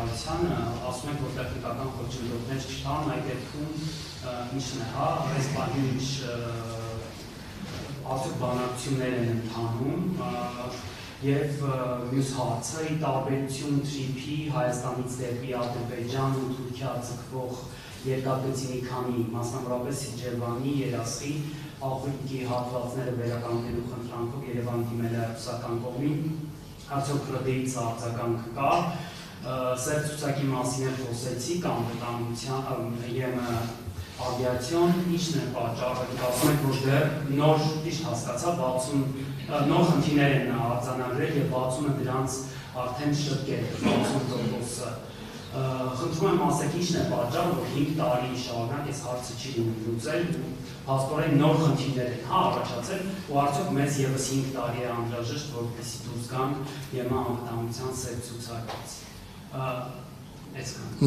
շինարարությանը, ասում եք, որ տեխնիկական խոչընդոտներ չկան, այդ դեպքում ինչն է, հա, այս բանի ինչ արդյոք բանակցություններ են ընթանում եւ մյուս հարցը ի տարբերություն թրիփի Հայաստանից դեպի Ադրբեջան ու Թուրքիա ձգվող երկաթգծի մի քանի մասնավորապես Սիջևանի, Երասխի աղբյուրի հատվածները վերականգնելու խնդրանքով Երևան դիմել է ռուսական կողմին, արդյոք ՌԴ-ից արձագանք կա, սեր ցուցակի մասին էլ խոսեցիք, անվտանգության ԵՄ ավիացիոն, ինչն է պատճառը, ասում եք, որ դեռ նոր, ճիշտ հասկացա, 60 նոր խնդիրներ են արձանագրել եւ 60-ը դրանց արդեն շտկել, 60%-ը։ Խնդրում եմ ասեք, ինչն է պատճառը, որ 5 տարի շարունակ այս հարցը չի լուծել, փաստորեն նոր խնդիրներ են առաջացել, ու արդյոք մեզ եւս 5 տարի է անհրաժեշտ, որպեսզի դուրս գանք ԵՄ անվտանգության սև ցուցակից։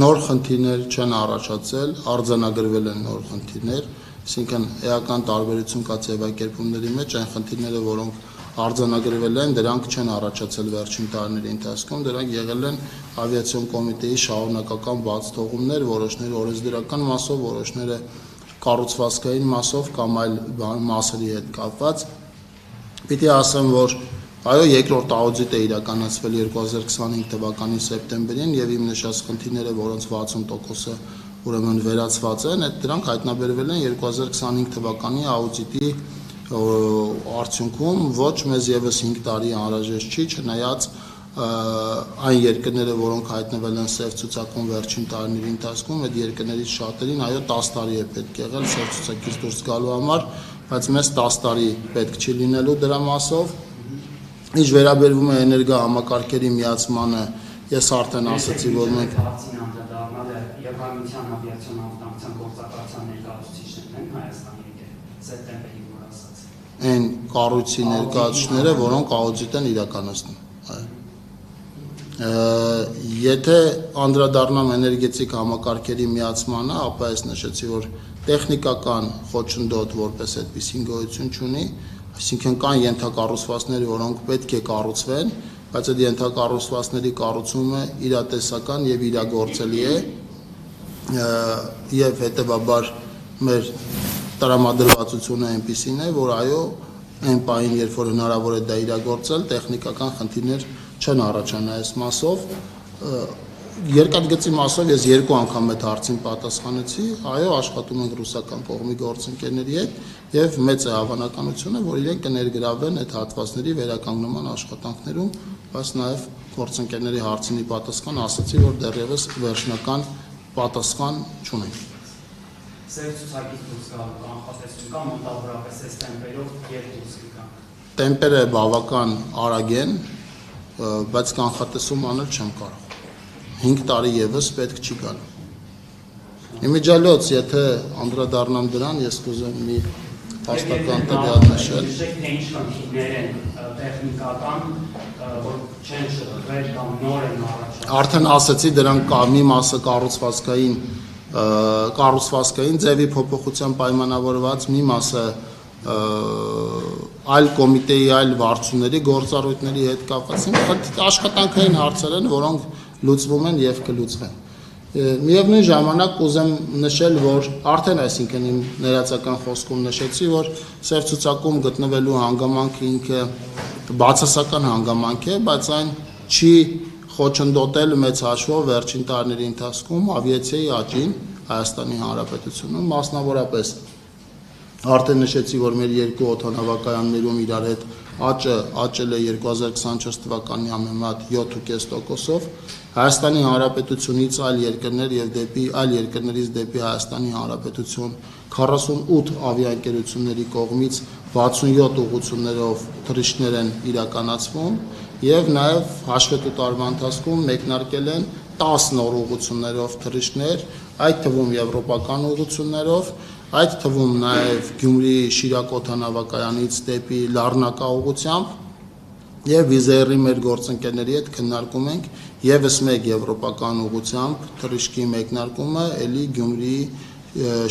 Նոր խնդիրներ չեն առաջացել, արձանագրվել են նոր խնդիրներ, այսինքն էական տարբերություն կա ձևակերպումների մեջ, այն խնդիրները, որոնք արձանագրվել են, դրանք չեն առաջացել վերջին տարիների ընթացքում, դրանք եղել են ավիացիոն կոմիտեի շարունակական բաց թողումներ, որոշները օրենսդրական մասով, որոշները կառուցվածքային մասով կամ այլ մասերի հետ կապված։ Պիտի ասեմ, որ այո, երկրորդ աուդիտ է իրականացվել 2025 թվականի սեպտեմբերին եւ իմ նշած խնդիրները, որոնց 60%-ը ուրեմն վերացված են, դրանք հայտնաբերվել են 2025 թվականի աուդիտի արդյունքում, ոչ մեզ եւս 5 տարի անհրաժեշտ չի, չնայած այն երկրները, որոնք հայտնվել են սև ցուցակում վերջին տարիների ընթացքում, այդ երկրներից շատերին այո 10 տարի է պետք եղել սև ցուցակից դուրս գալու համար, բայց մեզ 10 տարի պետք չի լինելու դրա մասով։ Ինչ վերաբերվում է էներգա համակարգերի միացմանը, ես արդեն ասացի, որ մենք Եվրամիության ավիացիոն անվտանգության գործակալության ներկայացուցիչներն են Հայաստանի եկել սեպտեմբերի որ ասած։ Այն կառույցի ներկայացուցիչները, որոնք աուդիտ են իրականացնում։ Եթե անդրադառնամ էներգետիկ համակարգերի միացմանը, ապա ես նշեցի, որ տեխնիկական խոչընդոտ որպես այդպիսին գոյություն չունի, այսինքն կան ենթակառուցվածքներ, որոնք պետք է կառուցվեն, բայց այդ ենթակառուցվածքների կառուցումը իրատեսական եւ իրագործելի է եւ հետեւաբար մեր տրամադրվածությունը այնպիսին է, որ այո, այն պահին, երբ որ հնարավոր է դա իրագործել, տեխնիկական խնդիրներ չեն առաջանա այս մասով։ Երկաթգծի մասով ես 2 անգամ այդ հարցին պատասխանեցի, այո, աշխատում ենք ռուսական կողմի գործընկերների հետ եւ մեծ է հավանականությունը, որ իրենք կներգրավեն այդ հատվածների վերականգնման աշխատանքներում, բայց նաեւ գործընկերների հարցինի պատասխան ասացի, որ դեռևս վերջնական պատասխան չունենք։ Սեր ցուցակից դուրս գալու կանխատեսում կա մոտավորապես այս տեմպերով եւ դուրս գա։ Տեմպերը բավական արագ են, բայց կանխատեսում անել չեմ կարող։ 5 տարի եւս պետք չի գալու։ Իմիջիալոց, եթե անդրադառնամ դրան, ես կուզեմ մի հաստատական տվյալ նշել։ Ինչ խնդիրներ են տեխնիկական, որ չեն շփվել կամ նոր են առաջացել։ Արդեն ասացի, դրանք կա մի մասը կառուցվածքային ձևի փոփոխության պայմանավորված, մի մասը այլ կոմիտեի, այլ վարչությունների գործառույթների հետ կապված աշխատանքային հարցեր են, որոնք լուծվում են եւ կլուծվեն։ Միևնույն ժամանակ կուզեմ նշել, որ արդեն այսինքն իմ ներածական խոսքում նշեցի, որ սև ցուցակում գտնվելու հանգամանքը ինքը բացասական հանգամանք է, բայց այն չի խոչընդոտել մեծ հաշվով վերջին տարիների ընթացքում ավիացիայի աճին Հայաստանի Հանրապետությունում, մասնավորապես արդեն նշեցի, որ մեր 2 օդանավակայաններում իրար հետ աճել է 2024 թվականի համեմատ 7.5%-ով, Հայաստանի Հանրապետությունից այլ երկրներ եւ այլ երկրներից դեպի Հայաստանի Հանրապետություն 48 ավիաընկերությունների կողմից 67 ուղղություններով թռիչքներ են իրականացվում եւ նաեւ հաշվետու տարվա ընթացքում մեկնարկել են 10 նոր ուղղություններով թռիչքներ, այդ թվում եվրոպական ուղղություններով, այդ թվում նաեւ Գյումրի Շիրակ օդանավակայանից դեպի Լառնակա ուղղությամբ եւ վիզերի մեր գործընկերների հետ քննարկում ենք եւս մեկ եվրոպական ուղղությամբ թռիչքի մեկնարկումը ելի Գյումրի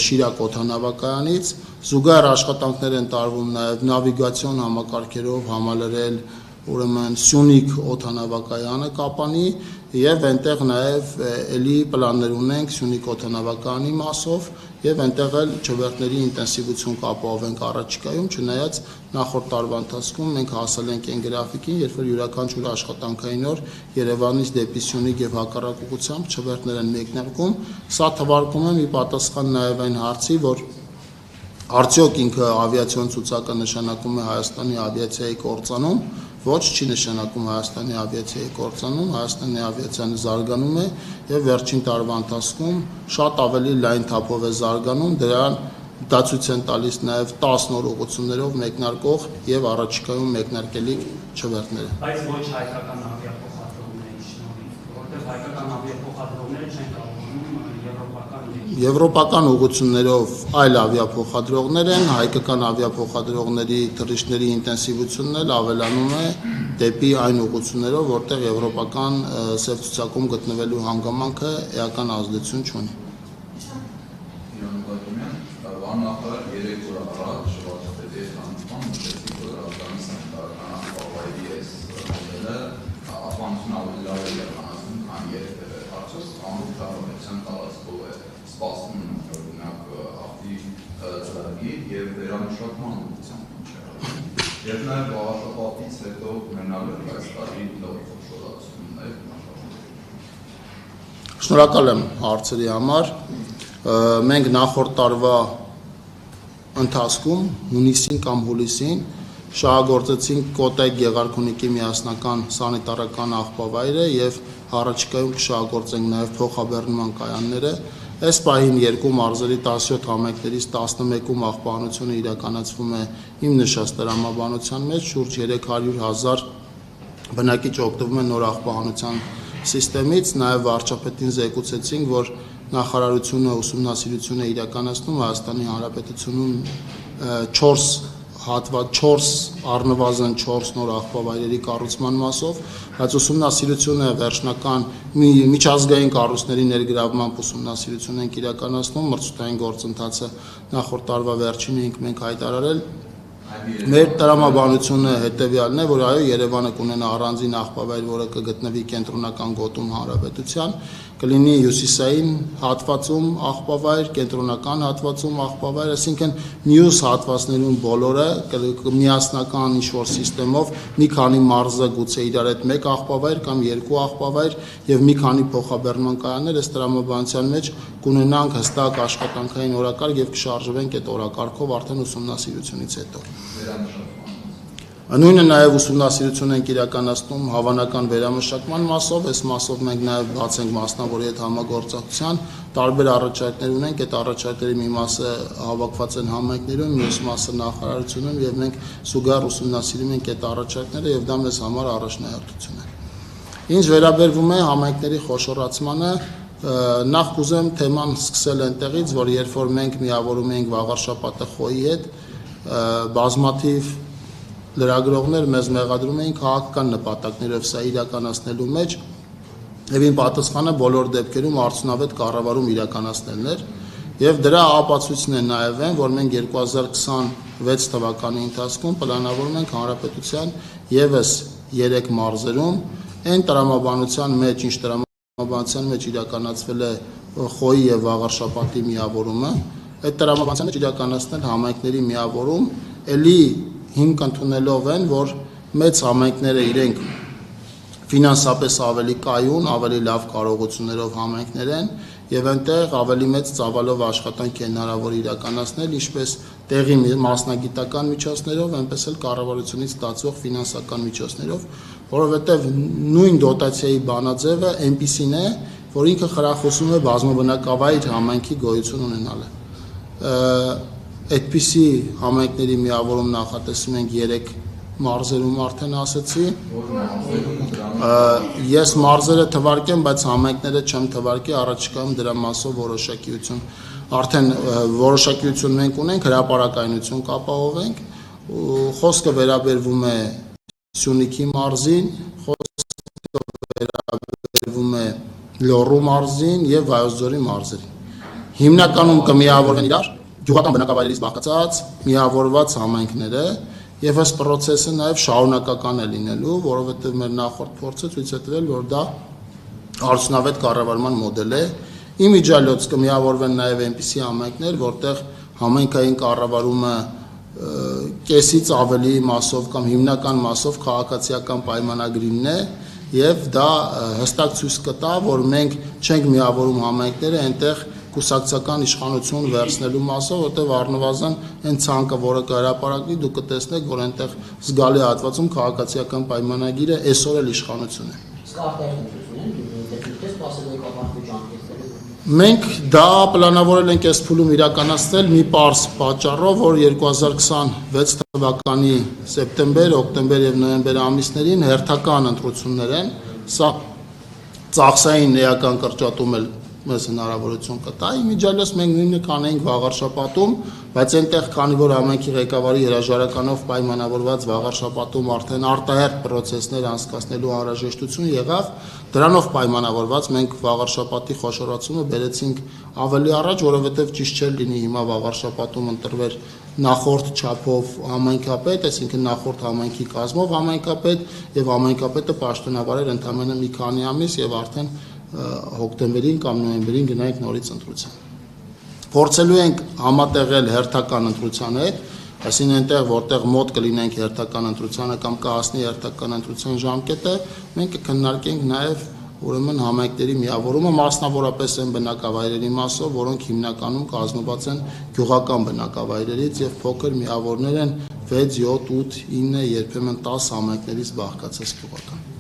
Շիրակ օդանավակայանից զուգահեռ աշխատանքներ են տարվում նաեւ նավիգացիոն համակարգերով համալրել ուրեմն Սյունիք օդանավակայանը կապանի եւ այնտեղ նաեւ էլի պլաններ ունենք Սյունիք օդանավակայանի մասով եւ այնտեղ էլ չվերթների ինտենսիվություն կապահովենք առաջիկայում, չնայած նախորդ տարվա ընթացքում մենք հասել ենք այն գրաֆիկին, երբ որ յուրաքանչյուր աշխատանքային օր Երևանից դեպի Սյունիք եւ հակառակ ուղղությամբ չվերթներ են մեկնարկում, սա թվարկում է մի պատասխան նաեւ այն հարցի, որ արդյոք ինքը ավիացիոն ցուցակը նշանակում է Հայաստանի ավիացիայի կործանում, ոչ չի նշանակում Հայաստանի ավիացիայի կործանում, Հայաստանի ավիացիան զարգանում է եւ վերջին տարվա ընթացքում շատ ավելի լայն թափով է զարգանում, դրան դա ցույց են տալիս նաեւ 10 նոր ուղղություններով մեկնարկող եւ առաջիկայում մեկնարկելիք չվերթները։ Բայց ոչ հայկական ավիափոխադրողների շնորհիվ, որտեղ հայկական ավիափոխադրողները չեն կարողանում Եվրոպական ուղղություններով այլ ավիափոխադրողներ են, հայկական ավիափոխադրողների թռիչքների ինտենսիվությունն էլ ավելանում է դեպի այն ուղղություններով, որտեղ եվրոպական սև ցուցակում գտնվելու հանգամանքը էական ազդեցություն չունի։ Եվ վերամշակման ուղղությամբ եւ նաեւ բաղաշապատից հետո ունենալու այս տարի նոր խոշորացումներ։ Շնորհակալ եմ հարցերի համար։ Մենք նախորդ տարվա ընթացքում հունիսին կամ հուլիսին շահագործեցինք Կոտայք Գեղարքունիքի միասնական սանիտարական աղբավայրը եւ առաջիկայում կշահագործենք նաեւ փոխաբեռնման կայանները։ Այս պահին երկու մարզերի 17 համայնքներից 11-ում աղբանությունը իրականացվում է իմ նշած տրամաբանության մեջ, շուրջ 300,000 բնակիչ օգտվում է նոր աղբանության սիստեմից, նաև վարչապետին զեկուցեցինք, որ նախարարությունը ուսումնասիրություն է իրականացնում Հայաստանի Հանրապետությունում 4 առնվազն 4 նոր աղբավայրերի կառուցման մասով, բայց ուսումնասիրությունը վերջնական միջազգային կառույցների ներգրավմամբ ուսումնասիրություն ենք իրականացնում, մրցութային գործընթացը նախորդ տարվա վերջին ենք մենք հայտարարել։ Մեր տրամաբանությունը հետևյալն է, որ այո, Երևանը կունենա առանձին աղբավայր, որը կգտնվի կենտրոնական գոտում հանրապետության, կլինի հյուսիսային հատվածում աղբավայր, կենտրոնական հատվածում աղբավայր, այսինքն մյուս հատվածներում բոլորը միասնական ինչ-որ սիստեմով մի քանի մարզը գուցե իրար հետ մեկ աղբավայր կամ երկու աղբավայր եւ մի քանի փոխաբեռնման կայաններ այս տրամաբանության մեջ կունենանք հստակ աշխատանքային օրակարգ եւ կշարժվենք այդ օրակարգով արդեն ուսումնասիրությունից հետո։ Նույնը նաև ուսումնասիրություն ենք իրականացնում հավանական վերամշակման մասով, այս մասով մենք նաև բաց ենք մասնավորի հետ համագործակցության, տարբեր առաջարկներ ունենք, այդ առաջարկների մի մասը հավաքված են համայնքներում, մյուս մասը նախարարությունում եւ մենք զուգահեռ ուսումնասիրում ենք այդ առաջարկները եւ դա մեզ համար առաջնահերթություն է։ Ինչ վերաբերվում է համայնքների խոշորացմանը, նախ կուզեմ թեման սկսել այնտեղից, որ երբ որ մենք միավորում ենք Վաղարշապատը Խոյի հետ, բազմաթիվ լրագրողներ մեզ մեղադրում էին քաղաքական նպատակներով սա իրականացնելու մեջ եւ իմ պատասխանը բոլոր դեպքերում արդյունավետ կառավարում իրականացնելն էր եւ դրա ապացույցն է նաեւ այն, որ մենք 2026 թվականի ընթացքում պլանավորում ենք հանրապետության եւս 3 մարզերում այն տրամաբանության մեջ, ինչ տրամաբանության մեջ իրականացվել է Խոյի եւ Վաղարշապատի միավորումը, այդ տրամաբանության մեջ իրականացնել համայնքների միավորում, ելի հիմք ընդունելով են, որ մեծ համայնքները իրենք ֆինանսապես ավելի կայուն, ավելի լավ կարողություններով համայնքներ են եւ այնտեղ ավելի մեծ ծավալով աշխատանք է հնարավոր իրականացնել, ինչպես տեղի մասնագիտական միջոցներով, այնպես էլ կառավարությունից ստացվող ֆինանսական միջոցներով, որովհետեւ նույն դոտացիայի բանաձևը այնպիսին է, որ ինքը խրախուսում է բազմաբնակավայր համայնքի գոյություն ունենալը։ Այդպիսի համայնքների միավորում նախատեսում ենք 3 մարզերում արդեն ասացի։ Ես մարզերը թվարկեմ, բայց համայնքները չեմ թվարկի, առաջիկայում դրա մասով որոշակիություն արդեն որոշակիություն մենք ունենք, հրապարակայնություն կապահովենք։ Խոսքը վերաբերվում է Սյունիքի մարզին, խոսքը վերաբերվում է Լոռու մարզին եւ Վայոց ձորի մարզերին։ Հիմնականում կմիավորվեն իրար գյուղական բնակավայրերից բաղկացած միավորված համայնքները եւ այս process-ը նաեւ շարունակական է լինելու, որովհետեւ մեր նախորդ փորձը ցույց է տվել, որ դա արդյունավետ կառավարման մոդել է։ Իմիջիալոց կմիավորվեն նաեւ այնպիսի համայնքներ, որտեղ համայնքային կառավարումը կեսից ավելի մասով կամ հիմնական մասով քաղաքացիական պայմանագրինն է եւ դա հստակ ցույց կտա, որ մենք չենք միավորում համայնքները այնտեղ կուսակցական իշխանություն վերցնելու մասով, որտեղ առնվազն այն ցանկը, որը կհրապարակվի, դուք կտեսնեք, որ այնտեղ զգալի հատվածում քաղաքացիական պայմանագիրը այսօր էլ իշխանություն է։ Մենք դա պլանավորել ենք այս փուլում իրականացնել մի պարզ պատճառով, որ 2026 թվականի սեպտեմբեր, օկտեմբեր եւ նոյեմբեր ամիսներին հերթական ընտրություններ են, սա ծախսային էական կրճատում էլ մեզ հնարավորություն կտա, իմիջիալոց մենք նույնը կանենք վաղար շաբաթում, բայց այնտեղ քանի որ համայնքի ղեկավարի հրաժարականով պայմանավորված վաղար շաբաթում արդեն արտահերթ process-ներ անցկացնելու անհրաժեշտություն եղավ, դրանով պայմանավորված մենք վաղար շաբաթի խոշորացումը բերեցինք ավելի առաջ, որովհետև ճիշտ չէր լինի հիմա վաղար շաբաթում ընտրվեր նախորդ չափով համայնքապետ, այսինքն նախորդ համայնքի կազմով համայնքապետ եւ համայնքապետը պաշտոնավար էր ընդամենը մի քանի ամիս եւ արդեն հոկտեմբերին կամ նոյեմբերին գնայինք նորից ընտրության։ Փորձելու ենք համատեղել հերթական ընտրության հետ, այսինքն այնտեղ որտեղ մոտ կլինենք հերթական ընտրությանը կամ կհասնի հերթական ընտրության ժամկետը, մենք կքննարկենք նաև ուրեմն համայնքների միավորումը, մասնավորապես այն բնակավայրերի մասով, որոնք հիմնականում կազմված են գյուղական բնակավայրերից եւ փոքր միավորներ են 6, 7, 8, 9, երբեմն 10 համայնքներից բաղկացած գյուղական։